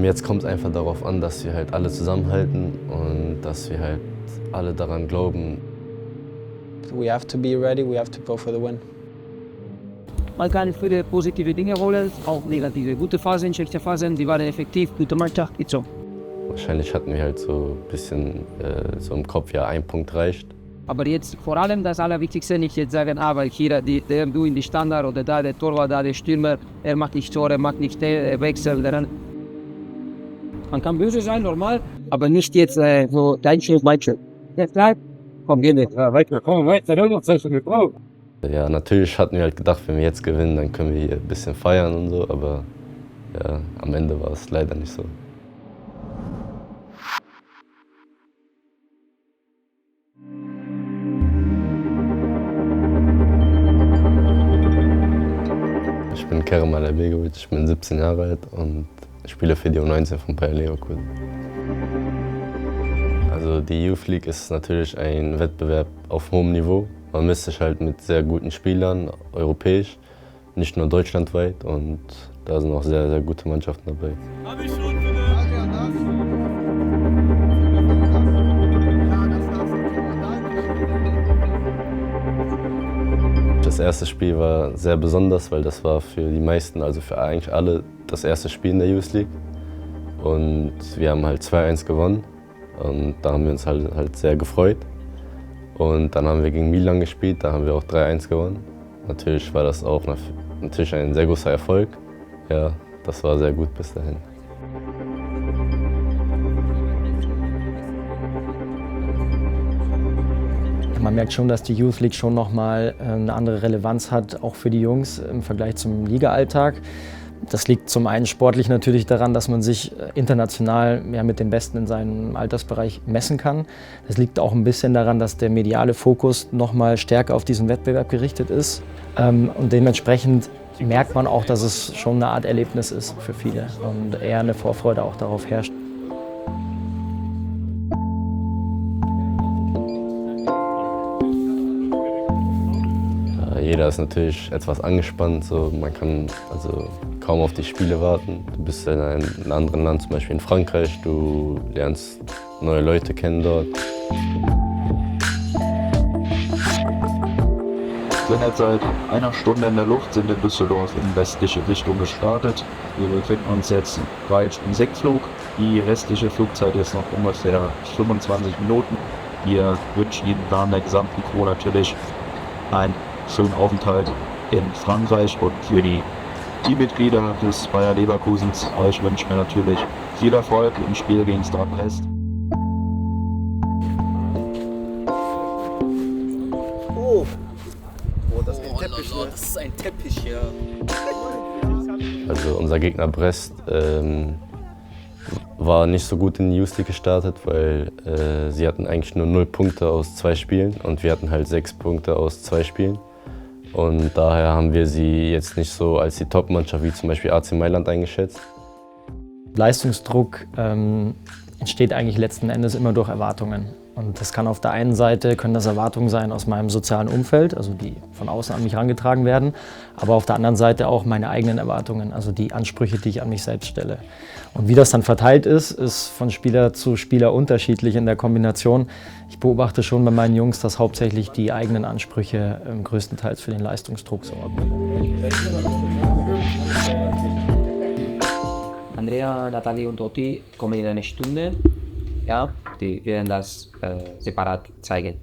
Jetzt kommt es einfach darauf an, dass wir halt alle zusammenhalten und dass wir halt alle daran glauben. We have to be ready, we have to go for the win. Man kann viele positive Dinge holen, auch negative. Gute Phasen, schlechte Phasen, die waren effektiv, gute Mannschaft, geht so. Wahrscheinlich hatten wir halt so ein bisschen so im Kopf, ja, ein Punkt reicht. Aber jetzt vor allem das Allerwichtigste, nicht jetzt sagen, weil hier du in die Standard oder da der Torwart, da der Stürmer, er macht nicht Tore, er macht nicht Wechsel. Man kann böse sein, normal, aber nicht jetzt so dein Schiff, mein Schiff. Jetzt bleibt, komm, geh nicht. Ja, weiter, komm, weiter, noch 2 Stunden drauf. Ja, natürlich hatten wir halt gedacht, wenn wir jetzt gewinnen, dann können wir hier ein bisschen feiern und so, aber ja, am Ende war es leider nicht so. Ich bin Kerem Alirbegovic, ich bin 17 Jahre alt und spiele für die U19 von Bayer Leverkusen. Also die Youth League ist natürlich ein Wettbewerb auf hohem Niveau. Man misst sich halt mit sehr guten Spielern, europäisch, nicht nur deutschlandweit, und da sind auch sehr, sehr gute Mannschaften dabei. Das erste Spiel war sehr besonders, weil das war für die meisten, also für eigentlich alle, das erste Spiel in der Youth League. Und wir haben halt 2-1 gewonnen und da haben wir uns halt sehr gefreut. Und dann haben wir gegen Milan gespielt, da haben wir auch 3-1 gewonnen. Natürlich war das auch natürlich ein sehr großer Erfolg. Ja, das war sehr gut bis dahin. Man merkt schon, dass die Youth League schon nochmal eine andere Relevanz hat, auch für die Jungs im Vergleich zum Liga-Alltag. Das liegt zum einen sportlich natürlich daran, dass man sich international mit den Besten in seinem Altersbereich messen kann. Es liegt auch ein bisschen daran, dass der mediale Fokus nochmal stärker auf diesen Wettbewerb gerichtet ist. Und dementsprechend merkt man auch, dass es schon eine Art Erlebnis ist für viele und eher eine Vorfreude auch darauf herrscht. Jeder ist natürlich etwas angespannt, so. Man kann also kaum auf die Spiele warten. Du bist in einem anderen Land, zum Beispiel in Frankreich, du lernst neue Leute kennen dort. Wir sind jetzt seit einer Stunde in der Luft, sind in Düsseldorf in westliche Richtung gestartet. Wir befinden uns jetzt weit im Sinkflug. Die restliche Flugzeit ist noch ungefähr 25 Minuten. Wir wünschen Ihnen während der gesamten Crew natürlich einen schönen Aufenthalt in Frankreich, und für die Teammitglieder des Bayer Leverkusens euch wünschen wir natürlich viel Erfolg im Spiel gegen Stade Brest. Oh, das ist ein Teppich. Das ist ein Teppich hier. Also unser Gegner Brest war nicht so gut in die Youth League gestartet, weil sie hatten eigentlich nur 0 Punkte aus 2 Spielen und wir hatten halt 6 Punkte aus 2 Spielen. Und daher haben wir sie jetzt nicht so als die Top-Mannschaft wie zum Beispiel AC Mailand eingeschätzt. Leistungsdruck entsteht eigentlich letzten Endes immer durch Erwartungen. Und das kann auf der einen Seite, können das Erwartungen sein aus meinem sozialen Umfeld, also die von außen an mich herangetragen werden, aber auf der anderen Seite auch meine eigenen Erwartungen, also die Ansprüche, die ich an mich selbst stelle. Und wie das dann verteilt ist von Spieler zu Spieler unterschiedlich in der Kombination. Ich beobachte schon bei meinen Jungs, dass hauptsächlich die eigenen Ansprüche größtenteils für den Leistungsdruck sorgen. Andrea, Natalie und Totti kommen in einer Stunde. Ja, die werden das separat zeigen.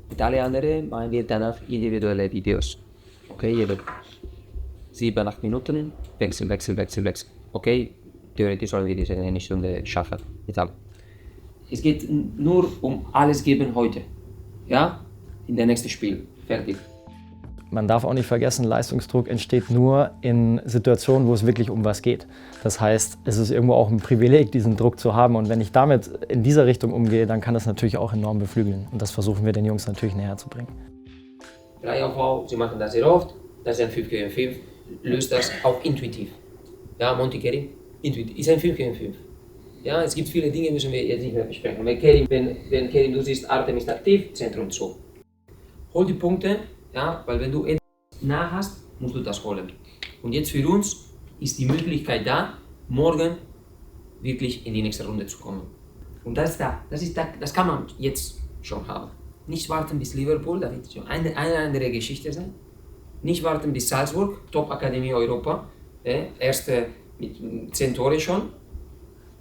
Mit alle anderen machen wir danach individuelle Videos. Okay, jede 7, 8 Minuten, Wechsel. Okay, theoretisch sollen wir diese eine Stunde schaffen. Mit allem. Es geht nur um alles geben heute. Ja, in der nächsten Spiel. Fertig. Man darf auch nicht vergessen, Leistungsdruck entsteht nur in Situationen, wo es wirklich um was geht. Das heißt, es ist irgendwo auch ein Privileg, diesen Druck zu haben. Und wenn ich damit in dieser Richtung umgehe, dann kann das natürlich auch enorm beflügeln. Und das versuchen wir den Jungs natürlich näher zu bringen. Dreiaufbau, sie machen das sehr oft. Das ist ein 5 gegen 5. Löst das auch intuitiv. Ja, Monty Kerim, intuitiv. Ist ein 5 gegen 5. Ja, es gibt viele Dinge, müssen wir jetzt nicht mehr besprechen. Wenn Kerim, du siehst, Artem ist aktiv, Zentrum so. Hol die Punkte. Ja, weil wenn du etwas nah hast, musst du das holen. Und jetzt für uns ist die Möglichkeit da, morgen wirklich in die nächste Runde zu kommen. Und das kann man jetzt schon haben. Nicht warten bis Liverpool, da wird schon eine andere Geschichte sein. Nicht warten bis Salzburg, Top-Akademie Europa, erste mit 10 Tore schon.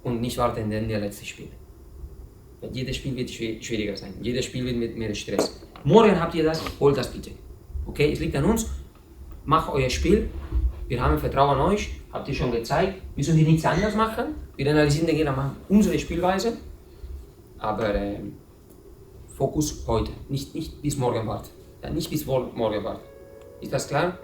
Und nicht warten in der letzten Spiel. Weil jedes Spiel wird schwieriger sein, jedes Spiel wird mit mehr Stress. Morgen habt ihr das, holt das bitte. Okay, es liegt an uns, macht euer Spiel, wir haben Vertrauen an euch, habt ihr schon gezeigt, müssen wir nichts anderes machen. Wir analysieren den Gegner, machen unsere Spielweise, aber Fokus heute, nicht bis morgen warten. Ja, nicht bis morgen warten. Ist das klar?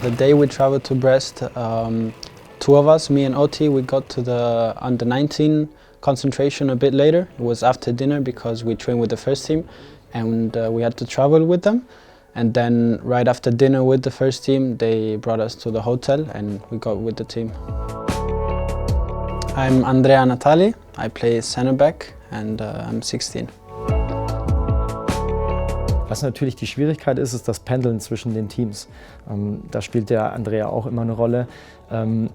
The day we traveled to Brest, two of us, me and Oti, we got to the under-19 concentration a bit later. It was after dinner because we trained with the first team and we had to travel with them. And then right after dinner with the first team, they brought us to the hotel and we got with the team. I'm Andrea Natali, I play center back and I'm 16. Was natürlich die Schwierigkeit ist, ist das Pendeln zwischen den Teams. Da spielt der Andrea auch immer eine Rolle.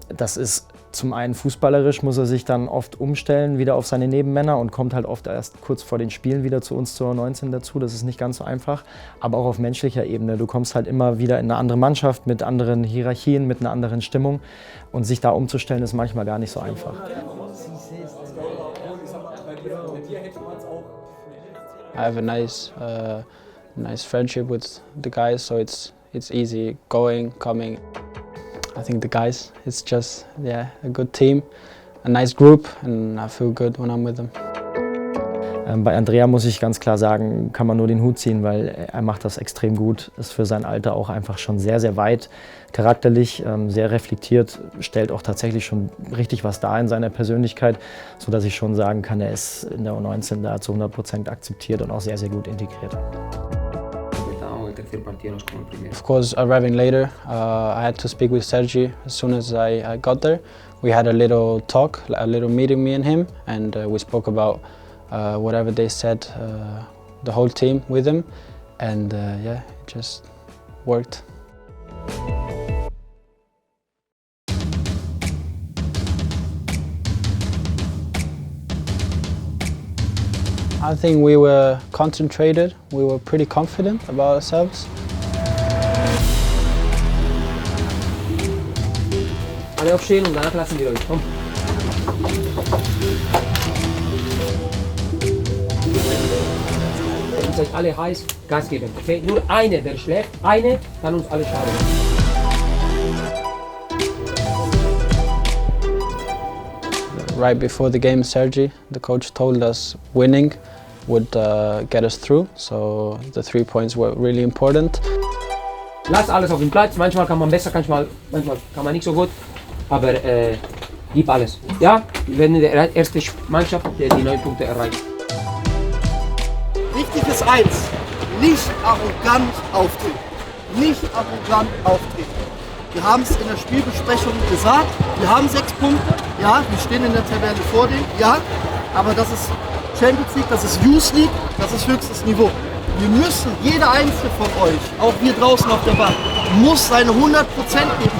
Das ist zum einen fußballerisch, muss er sich dann oft umstellen wieder auf seine Nebenmänner und kommt halt oft erst kurz vor den Spielen wieder zu uns zur 19 dazu. Das ist nicht ganz so einfach, aber auch auf menschlicher Ebene. Du kommst halt immer wieder in eine andere Mannschaft mit anderen Hierarchien, mit einer anderen Stimmung und sich da umzustellen ist manchmal gar nicht so einfach. I have a nice friendship with the guys, so it's easy going, coming. I think the guys, it's just a good team, a nice group, and I feel good when I'm with them. Bei Andrea muss ich ganz klar sagen, kann man nur den Hut ziehen, weil er macht das extrem gut, ist für sein Alter auch einfach schon sehr, sehr weit, charakterlich, sehr reflektiert, stellt auch tatsächlich schon richtig was dar in seiner Persönlichkeit, sodass ich schon sagen kann, er ist in der U19 da zu 100% akzeptiert und auch sehr, sehr gut integriert. Of course, arriving later, I had to speak with Sergi as soon as I got there. We had a little talk, a little meeting, me and him, and we spoke about whatever they said, the whole team with him, and it just worked. I think we were concentrated, we were pretty confident about ourselves. Alle aufstehen und danach lassen wir euch. Komm. Ihr seid alle heiß, Gas geben. Okay? Nur einer, der schläft, eine kann uns alle schaden. Right before the game, Sergi, the coach, told us winning would get us through, so the 3 points were really important. Lass alles auf dem Platz, manchmal kann man besser, manchmal kann man nicht so gut, aber gib alles. Ja, wir werden die erste Mannschaft, die 9 Punkte erreicht. Wichtig ist eins, nicht arrogant auftreten. Nicht arrogant auftreten. Wir haben es in der Spielbesprechung gesagt, wir haben 6 Punkte, ja, wir stehen in der Tabelle vor denen, ja, aber das ist Champions League, das ist Youth League, das ist höchstes Niveau. Wir müssen, jeder einzelne von euch, auch wir draußen auf der Bank, muss seine 100% geben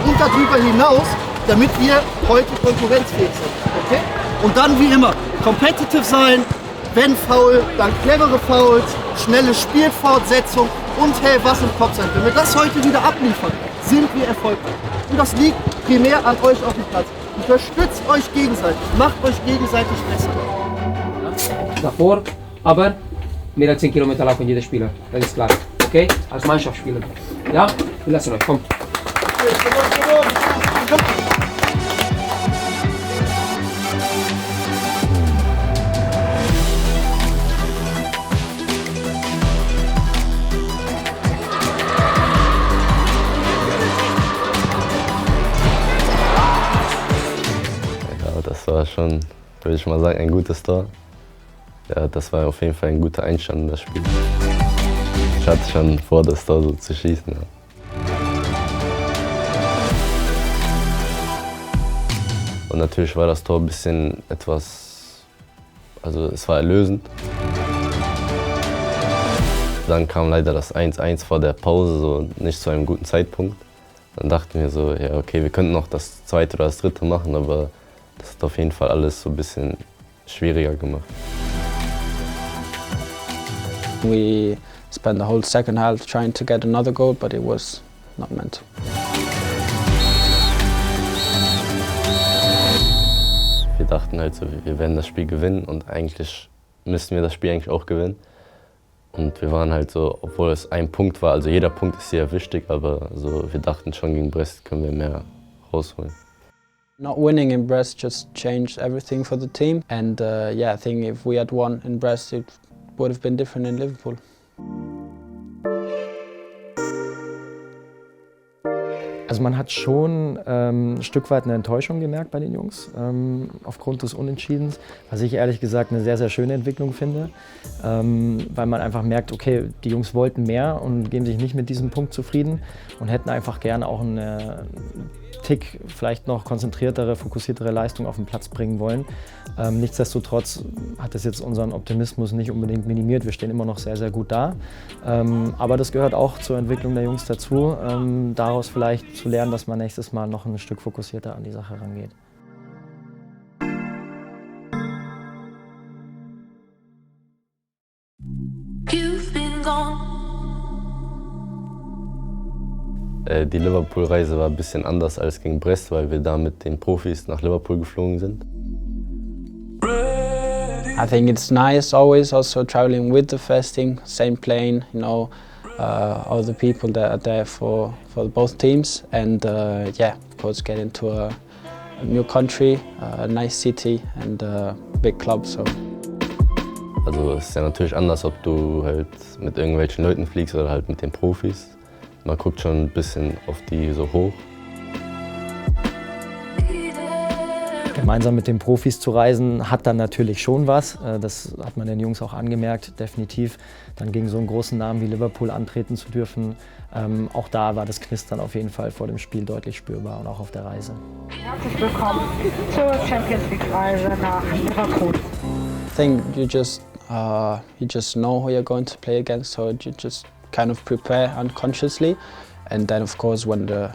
und darüber hinaus, damit wir heute konkurrenzfähig sind. Okay? Und dann wie immer, competitive sein, wenn Foul, dann clevere Fouls, schnelle Spielfortsetzung und hey, was im Kopf sein. Wenn wir das heute wieder abliefern, sind wir erfolgreich. Und das liegt primär an euch auf dem Platz. Unterstützt euch gegenseitig, macht euch gegenseitig besser. Davor, aber mehr als 10 Kilometer laufen jeder Spieler, das ist klar. Okay? Als Mannschaftsspieler. Ja? Wir lassen euch, komm. Ja, das war schon, würde ich mal sagen, ein gutes Tor. Ja, das war auf jeden Fall ein guter Einstand in das Spiel. Ich hatte schon vor, das Tor so zu schießen. Ja. Und natürlich war das Tor ein bisschen etwas, also es war erlösend. Dann kam leider das 1-1 vor der Pause, so nicht zu einem guten Zeitpunkt. Dann dachten wir so, ja okay, wir könnten noch das zweite oder das dritte machen, aber das hat auf jeden Fall alles so ein bisschen schwieriger gemacht. We spent the whole second half trying to get another goal, but it was not meant to. Wir dachten halt so, wir werden das Spiel gewinnen und eigentlich müssten wir das Spiel eigentlich auch gewinnen. Und wir waren halt so, obwohl es ein Punkt war, also jeder Punkt ist sehr wichtig, aber so, wir dachten schon, gegen Brest können wir mehr rausholen. Not winning in Brest just changed everything for the team, and yeah, I think if we had won in Brest, it would have been different in Liverpool. Also man hat schon ein Stück weit eine Enttäuschung gemerkt bei den Jungs aufgrund des Unentschiedens, was ich ehrlich gesagt eine sehr, sehr schöne Entwicklung finde, weil man einfach merkt, okay, die Jungs wollten mehr und geben sich nicht mit diesem Punkt zufrieden und hätten einfach gerne auch einen Tick vielleicht noch konzentriertere, fokussiertere Leistung auf den Platz bringen wollen. Nichtsdestotrotz hat das jetzt unseren Optimismus nicht unbedingt minimiert. Wir stehen immer noch sehr, sehr gut da. Aber das gehört auch zur Entwicklung der Jungs dazu, daraus vielleicht zu lernen, dass man nächstes Mal noch ein Stück fokussierter an die Sache rangeht. You've been gone. Die Liverpool-Reise war ein bisschen anders als gegen Brest, weil wir da mit den Profis nach Liverpool geflogen sind. I think it's nice always also traveling with the first team, same plane, you know, all the people that are there for both teams, and yeah, of course getting to a new country, a nice city and a big club. So. Also es ist ja natürlich anders, ob du halt mit irgendwelchen Leuten fliegst oder halt mit den Profis. Man guckt schon ein bisschen auf die so hoch. Gemeinsam mit den Profis zu reisen hat dann natürlich schon was. Das hat man den Jungs auch angemerkt, definitiv. Dann gegen so einen großen Namen wie Liverpool antreten zu dürfen. Auch da war das Knistern auf jeden Fall vor dem Spiel deutlich spürbar und auch auf der Reise. Herzlich willkommen zur Champions League Reise nach Liverpool. I think you just know who you're going to play against, so you just kind of prepare unconsciously, and then of course when the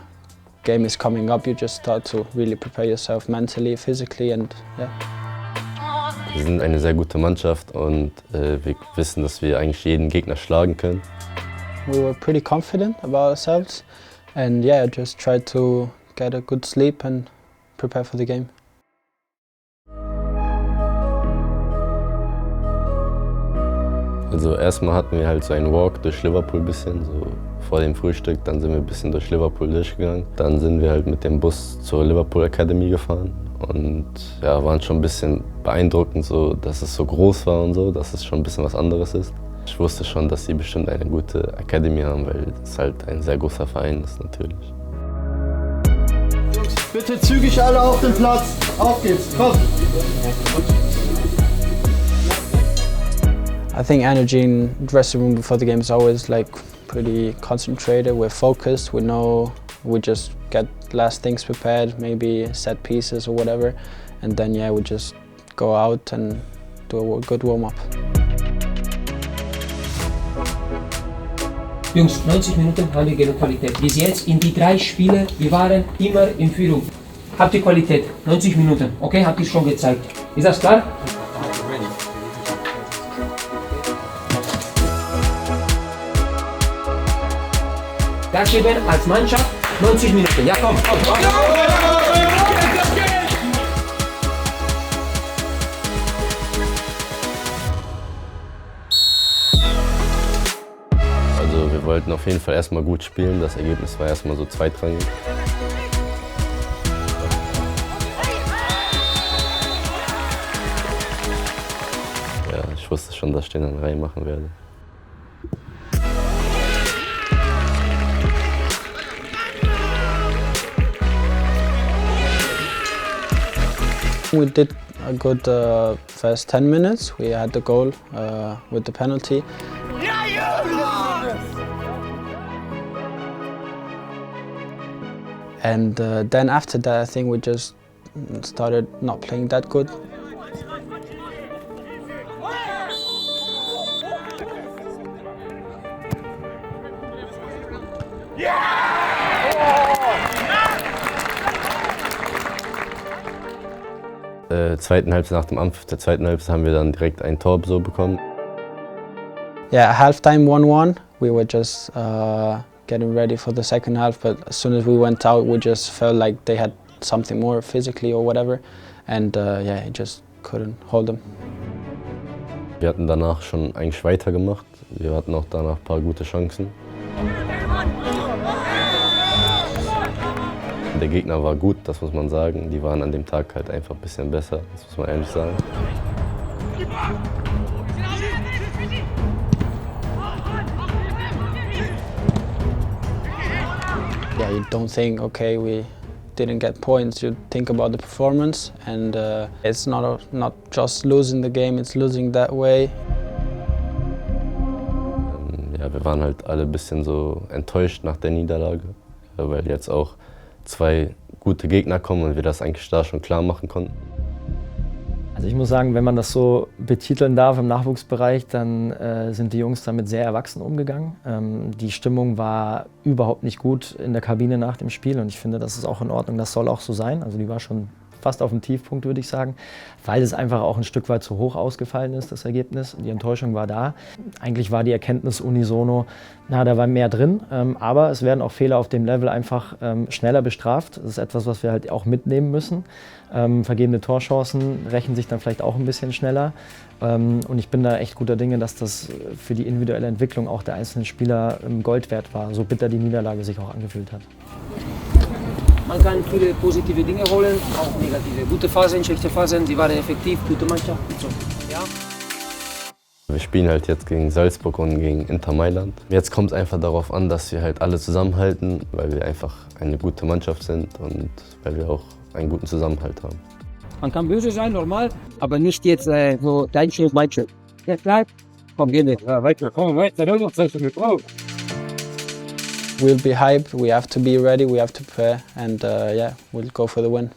game is coming up, you just start to really prepare yourself mentally, physically, and yeah. Wir sind eine sehr gute Mannschaft und wir wissen, dass wir eigentlich jeden Gegner schlagen können. We were pretty confident about ourselves, and yeah, just tried to get a good sleep and prepare for the game. Also erstmal hatten wir halt so einen Walk durch Liverpool ein bisschen, so vor dem Frühstück, dann sind wir ein bisschen durch Liverpool durchgegangen. Dann sind wir halt mit dem Bus zur Liverpool Academy gefahren und ja, waren schon ein bisschen beeindruckend, so, dass es so groß war und so, dass es schon ein bisschen was anderes ist. Ich wusste schon, dass sie bestimmt eine gute Academy haben, weil es halt ein sehr großer Verein ist natürlich. Jungs, bitte zügig alle auf den Platz. Auf geht's, komm! I think energy in the dressing room before the game is always like pretty concentrated. We're focused. We know we just get last things prepared, maybe set pieces or whatever, and then yeah, we just go out and do a good warm-up. Jungs, 90 Minuten haben wir genug Qualität. Bis jetzt in die 3 Spiele, wir waren immer in Führung. Habt ihr Qualität? 90 Minuten, okay? Habt ihr schon gezeigt. Ist das klar? Gas geben als Mannschaft, 90 Minuten. Ja, komm, komm, komm. Also wir wollten auf jeden Fall erstmal gut spielen. Das Ergebnis war erstmal so zweitrangig. Ja, ich wusste schon, dass ich den dann reinmachen werde. We did a good first 10 minutes. We had the goal with the penalty. And then after that, I think we just started not playing that good. Zweiten Halbzeit, nach dem Anpfiff der zweiten Halbzeit haben wir dann direkt ein Tor so bekommen. Yeah, halftime 1-1. We were just getting ready for the second half, but as soon as we went out, we just felt like they had something more physically or whatever, and yeah, he just couldn't hold them. Wir hatten danach schon eigentlich weitergemacht. Wir hatten auch danach ein paar gute Chancen. Der Gegner war gut, das muss man sagen. Die waren an dem Tag halt einfach ein bisschen besser, das muss man ehrlich sagen. Yeah, you don't think, okay, we didn't get points. You think about the performance, and it's not just losing the game, it's losing that way. Ja, wir waren halt alle ein bisschen so enttäuscht nach der Niederlage, weil jetzt auch 2 gute Gegner kommen und wir das eigentlich da schon klar machen konnten. Also ich muss sagen, wenn man das so betiteln darf im Nachwuchsbereich, dann sind die Jungs damit sehr erwachsen umgegangen. Die Stimmung war überhaupt nicht gut in der Kabine nach dem Spiel und ich finde, das ist auch in Ordnung, das soll auch so sein. Also die war schon fast auf dem Tiefpunkt, würde ich sagen, weil es einfach auch ein Stück weit zu hoch ausgefallen ist, das Ergebnis. Die Enttäuschung war da. Eigentlich war die Erkenntnis unisono, na, da war mehr drin, aber es werden auch Fehler auf dem Level einfach schneller bestraft. Das ist etwas, was wir halt auch mitnehmen müssen. Vergebene Torchancen rächen sich dann vielleicht auch ein bisschen schneller. Und ich bin da echt guter Dinge, dass das für die individuelle Entwicklung auch der einzelnen Spieler Gold wert war, so bitter die Niederlage sich auch angefühlt hat. Man kann viele positive Dinge holen, auch negative. Gute Phasen, schlechte Phasen, die waren effektiv, gute Mannschaft und so. Ja. Wir spielen halt jetzt gegen Salzburg und gegen Inter Mailand. Jetzt kommt es einfach darauf an, dass wir halt alle zusammenhalten, weil wir einfach eine gute Mannschaft sind und weil wir auch einen guten Zusammenhalt haben. Man kann böse sein, normal, aber nicht jetzt so dein Schiff, mein Schiff. Ja, bleib. Komm, geh nicht. Ja, weiter, komm, weiter. We'll be hyped, we have to be ready, we have to prepare, and yeah, we'll go for the win.